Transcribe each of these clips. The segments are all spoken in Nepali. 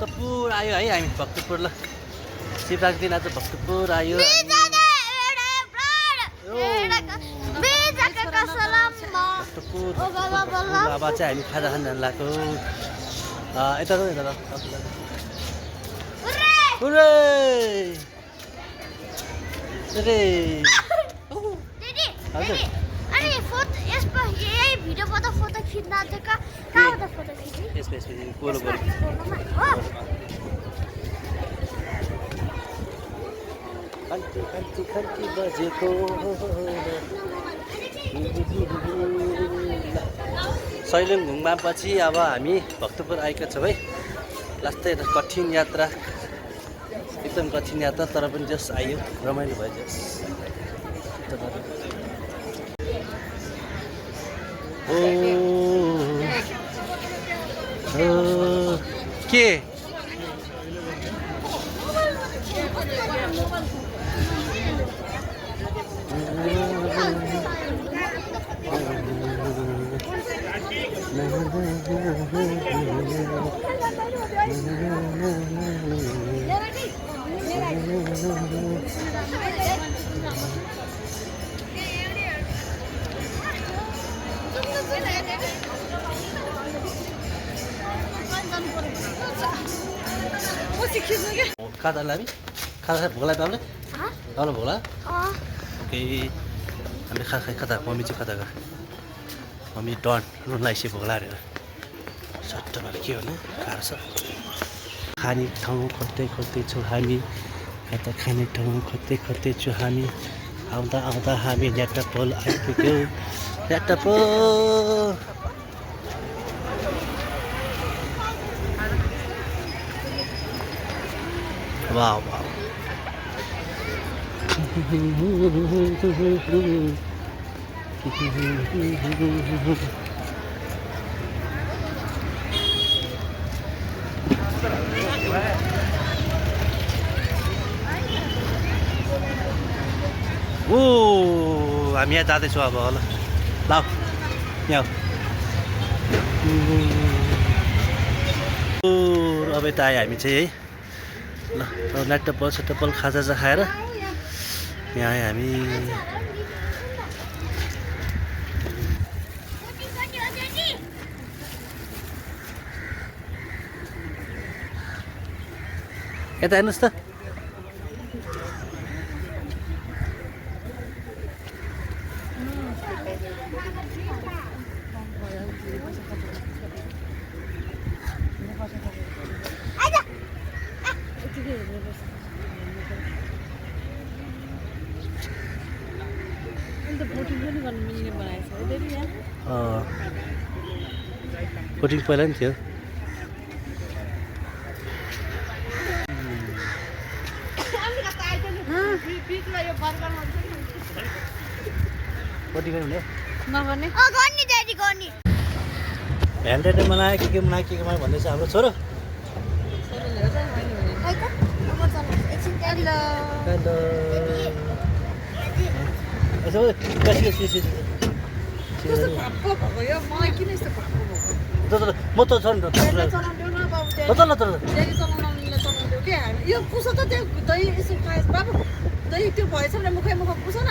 भक्तपुर आयो है हामी भक्तपुर ल शिवरात्रि दिन आज भक्तपुर आयो भक्तपुर बाबा चाहिँ हामी खाजा खान जानु लाग्यो यता यता हजुर खर्की बजेको सैलुङ घुममा पछि अब हामी भक्तपुर आएका छौँ है लास्टै कठिन यात्रा एकदम कठिन यात्रा तर पनि जस आयो रमाइलो भयो जस के खाता लामी खाता भोला पाउने पाउनु भोला ओके हामी खाता मम्मी चाहिँ खाता मम्मी डन रुनलाइसे भोला अरे सट्ट भएर के भन्नु गाह्रो छ खाने ठाउँ खोज्दैछौँ हामी कता खाने ठाउँ खोज्दैछौँ हामी आउँदा आउँदा हामी ल्याटपोल आइपुग्यौँ ल्याटपोल वाह वाह ओ हामी यहाँ जाँदैछौँ अब ल यहाँ अब यता आयो हामी चाहिँ है ल ल्याटपोल सेटपोल खाजा खाएर यहाँ आयो हामी यता हेर्नुहोस् त बोटिङ पहिला नि थियो ह्यान्ड बनायो के बनायो के बनायो भन्दैछ हाम्रो छोरो म त छ नि यो पुस त त्यो दही यसो खाएस बाबु दही त्यो भएछ भने मुखै मुख पुस न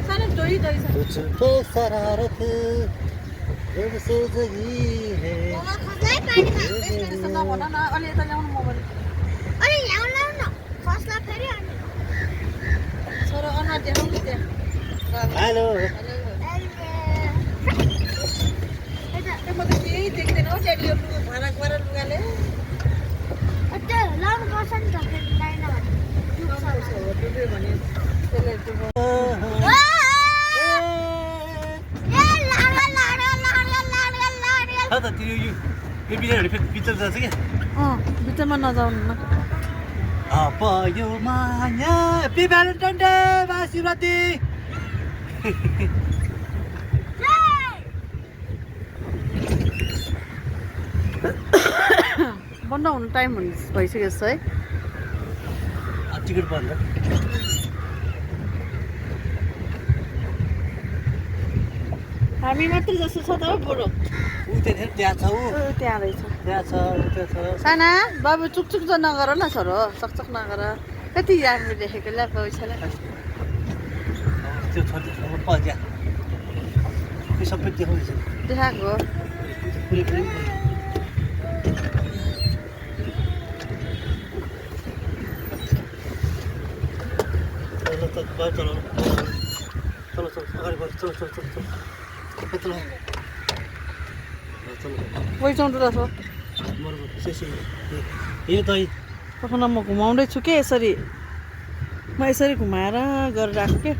सानो दही दही छ नभन न अलि यता ल्याउनु मोबाइल छोरो अनुहार देखाउनु त्यहाँ हेलो म त केही देख्दैन हौ ड्याडी यो भाडा गरेर लुगाले भित्रमा नजाउनु न यो माया हेप्पी भ्यालेन्टाइन डे शिवरात्रि बन्द हुनु टाइम भइसकेको छ है टिकट बन्द हामी मात्र जस्तो छ त बुढो ऊ त्यहाँ छ ऊ त्यहाँ रहेछ त्यहाँ छ त्यो छ साना बाबु चुकचुक त नगर न छोरो चकचक नगर कति राम्रो देखेको ल्या पैसालाई त्यो छोडिदिएको पग्या त्यो सबै देखाउँदैछ देखाएको हो पुरै पुरै चलो त बाहिर चलो चलो चलो अगाडि बढ चलो चलो चलो चलो चलो चलो पैसाउँदो रहेछ मर्म सेसी यो दही पखना म घुमाउँदैछु के यसरी म यसरी घुमाएर गरेर आएको के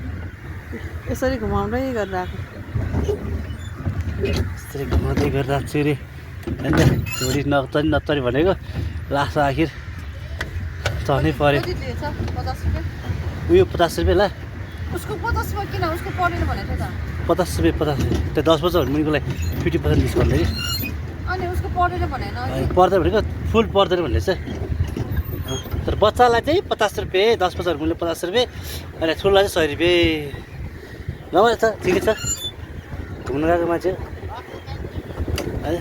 यसरी घुमाउँदै गरेर आएको यसरी घुमाउँदै गरेर आएको छु रे अन्त छोरी नचरी नचरी भनेको लास्ट आखिर चढ्नै पऱ्यो कति दिएछ 50 रुपियाँ उयो 50 रुपियाँ ला उसको 50 रुपियाँ किन उसको परेन भनेको त 50 रुपियाँ 50 रुपियाँ त्यो 10 वर्ष मुनिको लागि 50% डिस्काउन्ट कि अनि उसको परेन भनेन पर्दैन भनेको फुल पर्दैन भन्ने चाहिँ तर बच्चालाई चाहिँ 50 रुपियाँ 10 वर्ष मुनिले 50 रुपियाँ अनि ठुलोलाई चाहिँ 100 रुपियाँ नभए त ठिकै छ घुम्न गएको मान्छे है